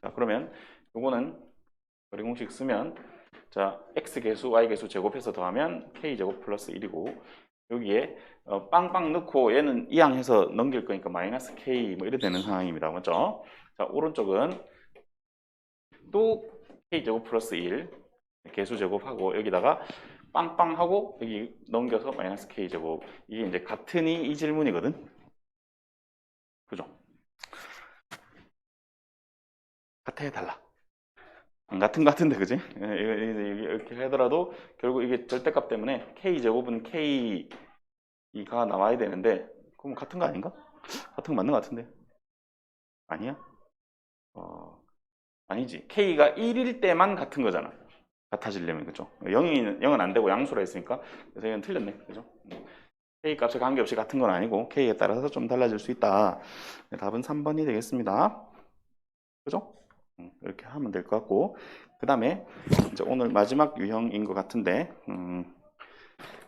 Speaker 1: 자, 그러면 요거는 거리 공식 쓰면 자 x계수 y계수 제곱해서 더하면 k제곱 플러스 1이고 여기에 빵빵 넣고 얘는 이항해서 넘길 거니까 마이너스 k 뭐 이래 되는 상황입니다. 맞죠? 자 오른쪽은 또 k제곱 플러스 1 계수 제곱하고 여기다가 빵빵하고 여기 넘겨서 마이너스 k제곱 이게 이제 같으니 이 질문이거든. 그죠? 같아야 달라. 안 같은 것 같은데 그지? 이렇게 하더라도 결국 이게 절대값 때문에 k제곱은 k가 나와야 되는데 그럼 같은 거 아닌가? 같은 거 맞는 것 같은데 아니야? 아니지. k가 1일 때만 같은 거잖아. 같아지려면 그죠? 0은 안 되고 양수라 했으니까 그래서 이건 틀렸네. 그죠? k 값에 관계없이 같은 건 아니고 k에 따라서 좀 달라질 수 있다. 답은 3번이 되겠습니다. 그죠? 이렇게 하면 될 것 같고 그 다음에 이제 오늘 마지막 유형인 것 같은데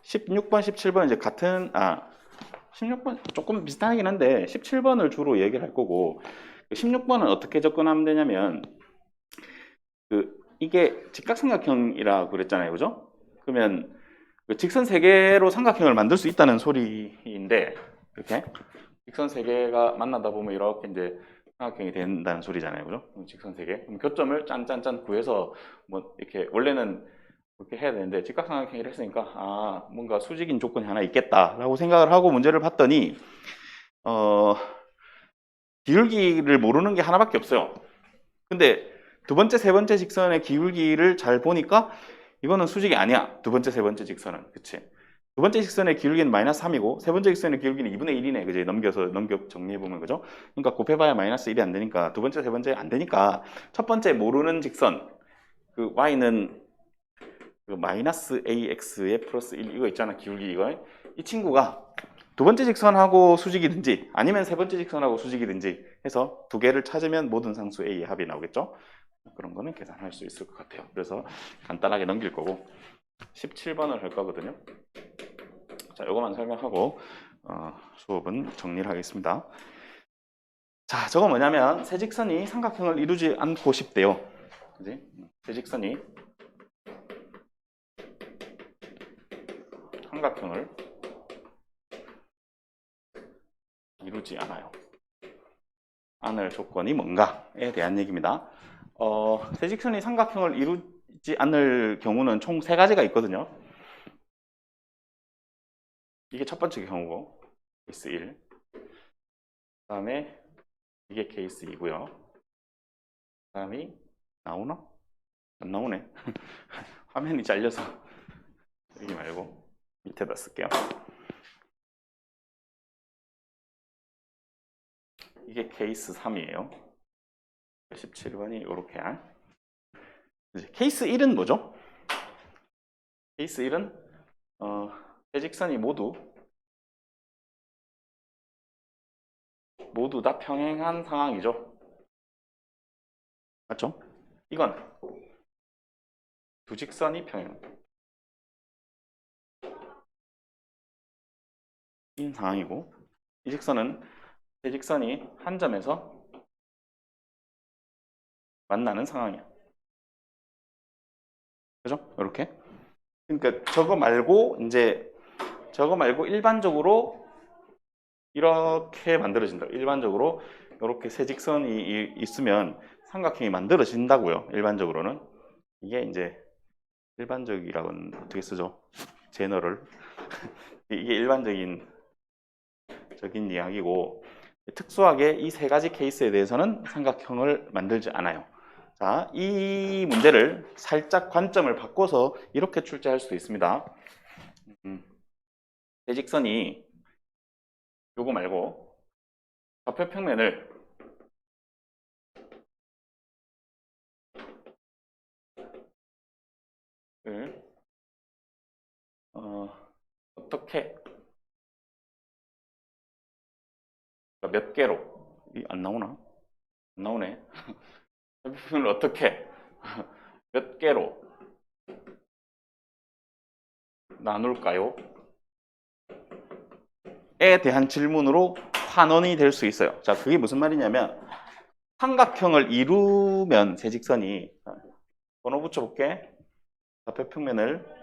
Speaker 1: 16번, 17번 이제 같은 16번 조금 비슷하긴 한데 17번을 주로 얘기를 할 거고 16번은 어떻게 접근하면 되냐면 이게 직각삼각형이라고 그랬잖아요. 그죠? 그러면 직선 세 개로 삼각형을 만들 수 있다는 소리인데 이렇게 직선 세 개가 만나다 보면 이렇게 이제 삼각형이 된다는 소리잖아요. 그죠? 직선 세 개. 그럼 교점을 짠짠짠 구해서 뭐 이렇게 원래는 그렇게 해야 되는데 직각삼각형이라 했으니까 뭔가 수직인 조건이 하나 있겠다라고 생각을 하고 문제를 봤더니 기울기를 모르는 게 하나밖에 없어요. 근데 두 번째, 세 번째 직선의 기울기를 잘 보니까 이거는 수직이 아니야. 두 번째, 세 번째 직선은. 그치? 두 번째 직선의 기울기는 마이너스 3이고 세 번째 직선의 기울기는 2분의 1이네. 그지? 넘겨 정리해보면 그죠? 그러니까 곱해봐야 마이너스 1이 안 되니까 두 번째, 세 번째 안 되니까 첫 번째 모르는 직선 그 y는 그 마이너스 ax에 플러스 1 이거 있잖아. 기울기 이거. 이 친구가 두 번째 직선하고 수직이든지 아니면 세 번째 직선하고 수직이든지 해서 두 개를 찾으면 모든 상수 A의 합이 나오겠죠. 그런 거는 계산할 수 있을 것 같아요. 그래서 간단하게 넘길 거고 17번을 할 거거든요. 자, 이거만 설명하고 수업은 정리를 하겠습니다. 자, 저거 뭐냐면 세 직선이 삼각형을 이루지 않고 싶대요. 그지? 세 직선이 삼각형을 이루지 않을 조건이 뭔가에 대한 얘기입니다. 세 직선이 삼각형을 이루지 않을 경우는 총 세 가지가 있거든요. 이게 첫 번째 경우고 케이스 1. 그 다음에 이게 케이스 2고요. 그 다음이 나오나? 안 나오네. 화면이 잘려서 여기 말고 밑에다 쓸게요. 이게 케이스 3이에요. 17번이 이렇게. 케이스 1은 뭐죠? 케이스 1은 세 직선이 모두 다 평행한 상황이죠. 맞죠? 이건 두 직선이 평행인 상황이고 이 직선은 세 직선이 한 점에서 만나는 상황이야. 그죠? 이렇게. 그러니까 저거 말고 일반적으로 이렇게 만들어진다. 일반적으로 이렇게 세 직선이 있으면 삼각형이 만들어진다고요. 일반적으로는. 이게 이제 일반적이라고는 어떻게 쓰죠? 제너럴. 이게 일반적인 이야기고 특수하게 이 세 가지 케이스에 대해서는 삼각형을 만들지 않아요. 자, 이 문제를 살짝 관점을 바꿔서 이렇게 출제할 수도 있습니다. 대직선이 요거 말고 좌표평면을 어떻게 몇 개로 안 나오나? 안 나오네. 좌표평면을 어떻게 몇 개로 나눌까요? 에 대한 질문으로 환원이 될 수 있어요. 자, 그게 무슨 말이냐면 삼각형을 이루면 세 직선이 번호 붙여볼게. 좌표평면을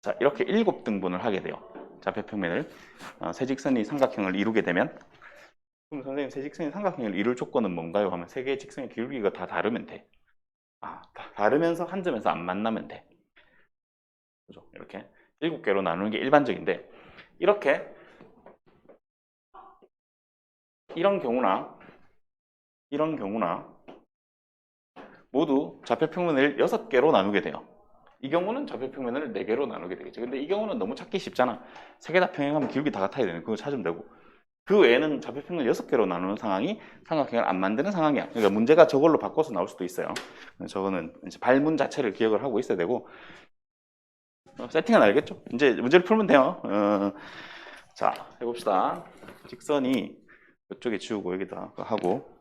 Speaker 1: 자, 이렇게 7등분을 하게 돼요. 좌표평면을 세 직선이 삼각형을 이루게 되면 그럼 선생님 세 직선이 삼각형을 이룰 조건은 뭔가요? 하면 세 개의 직선의 기울기가 다 다르면 돼. 다르면서 한 점에서 안 만나면 돼. 그죠? 이렇게 7개로 나누는 게 일반적인데 이렇게 이런 경우나 모두 좌표평면을 6개로 나누게 돼요. 이 경우는 좌표평면을 4개로 나누게 되겠죠. 근데 이 경우는 너무 찾기 쉽잖아. 3개 다 평행하면 기울기 다 같아야 되는 그거 찾으면 되고 그 외에는 좌표평면 6개로 나누는 상황이 삼각형을 안 만드는 상황이야. 그러니까 문제가 저걸로 바꿔서 나올 수도 있어요. 저거는 이제 발문 자체를 기억을 하고 있어야 되고 세팅은 알겠죠? 이제 문제를 풀면 돼요. 자, 해봅시다. 직선이 이쪽에 지우고 여기다 하고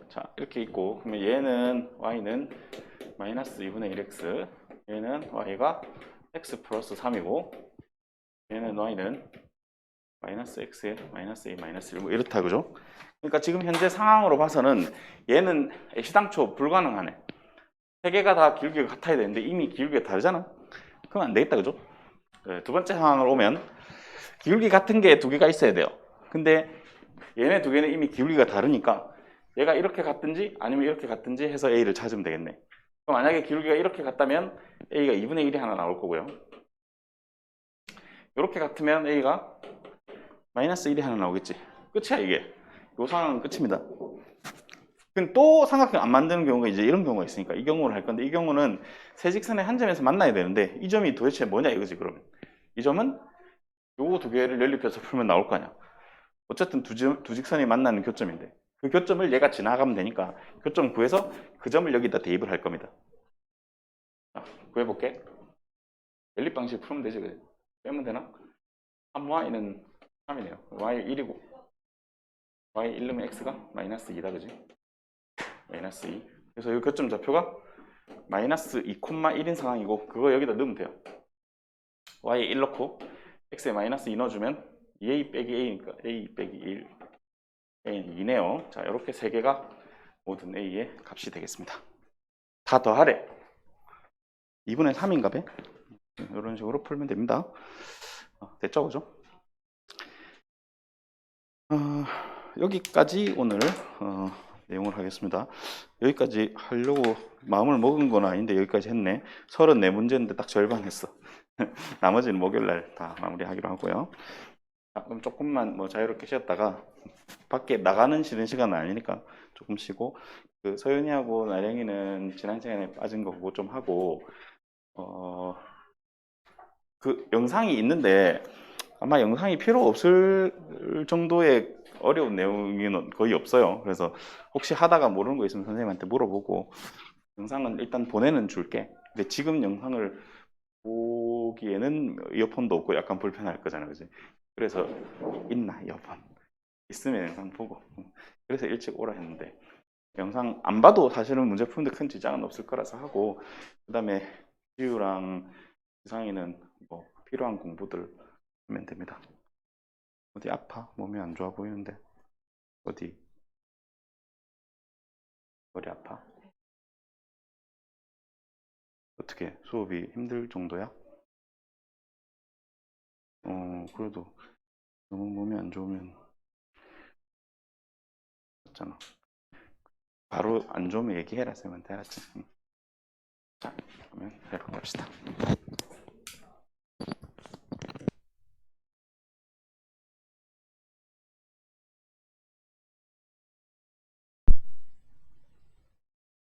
Speaker 1: 자, 이렇게 있고 그러면 얘는 y는 마이너스 2분의 1x 얘는 y가 x 플러스 3이고 얘는 y는 마이너스 x에 마이너스 a 마이너스 1 뭐 이렇다 그죠? 그러니까 지금 현재 상황으로 봐서는 얘는 애시당초 불가능하네. 세 개가 다 기울기가 같아야 되는데 이미 기울기가 다르잖아. 그럼 안 되겠다 그죠? 두 번째 상황을 오면 기울기 같은 게 두 개가 있어야 돼요. 근데 얘네 두 개는 이미 기울기가 다르니까 얘가 이렇게 같든지 아니면 이렇게 같든지 해서 a를 찾으면 되겠네. 그럼 만약에 기울기가 이렇게 같다면 a가 2분의 1이 하나 나올 거고요. 이렇게 같으면 a가 마이너스 1이 하나 나오겠지. 끝이야 이게. 이 상황은 끝입니다. 그럼 또 삼각형 안 만드는 경우가 이제 이런 경우가 있으니까 이 경우를 할 건데 이 경우는 세 직선의 한 점에서 만나야 되는데 이 점이 도대체 뭐냐 이거지 그러면. 이 점은 요거 두 개를 연립해서 풀면 나올 거 아니야. 어쨌든 두 직선이 만나는 교점인데 그 교점을 얘가 지나가면 되니까 교점 구해서 그 점을 여기다 대입을 할 겁니다. 자, 구해볼게. 연립 방식 풀면 되지 그래. 빼면 되나? 3y는 3이네요. y 1이고 y 1르면 x가 마이너스 2다 그지? 마이너스 2. 그래서 이 교점 좌표가 마이너스 2,1인 상황이고 그거 여기다 넣으면 돼요. y 1 넣고 x에 마이너스 2 넣어주면 2a 빼기 a니까 a 빼기 1 a는 2네요. 자 이렇게 세 개가 모든 a의 값이 되겠습니다. 다 더하래. 2분의 3인가 봐. 이런 식으로 풀면 됩니다. 됐죠 그죠? 여기까지 오늘 내용을 하겠습니다. 여기까지 하려고 마음을 먹은 건 아닌데 여기까지 했네. 34문제인데 딱 절반 했어. 나머지는 목요일날 다 마무리하기로 하고요. 그럼 조금만 뭐 자유롭게 쉬었다가 밖에 나가는 쉬는 시간은 아니니까 조금 쉬고 그 서윤이하고 나령이는 지난 시간에 빠진 거 그거 좀 하고 그 영상이 있는데 아마 영상이 필요 없을 정도의 어려운 내용은 거의 없어요. 그래서 혹시 하다가 모르는 거 있으면 선생님한테 물어보고 영상은 일단 보내는 줄게. 근데 지금 영상을 보기에는 이어폰도 없고 약간 불편할 거잖아요. 그지? 그래서 있나 이어폰? 있으면 영상 보고. 그래서 일찍 오라 했는데 영상 안 봐도 사실은 문제 푸는데 큰 지장은 없을 거라서 하고 그 다음에 지우랑 지상이는 뭐 필요한 공부들 하면 됩니다. 어디 아파? 몸이 안 좋아 보이는데 어디? 머리 아파? 어떻게 수업이 힘들 정도야? 그래도 너무 몸이 안 좋으면 있잖아. 바로 안 좋으면 얘기해라 쌤한테 알았지? 자, 그러면 해봅시다.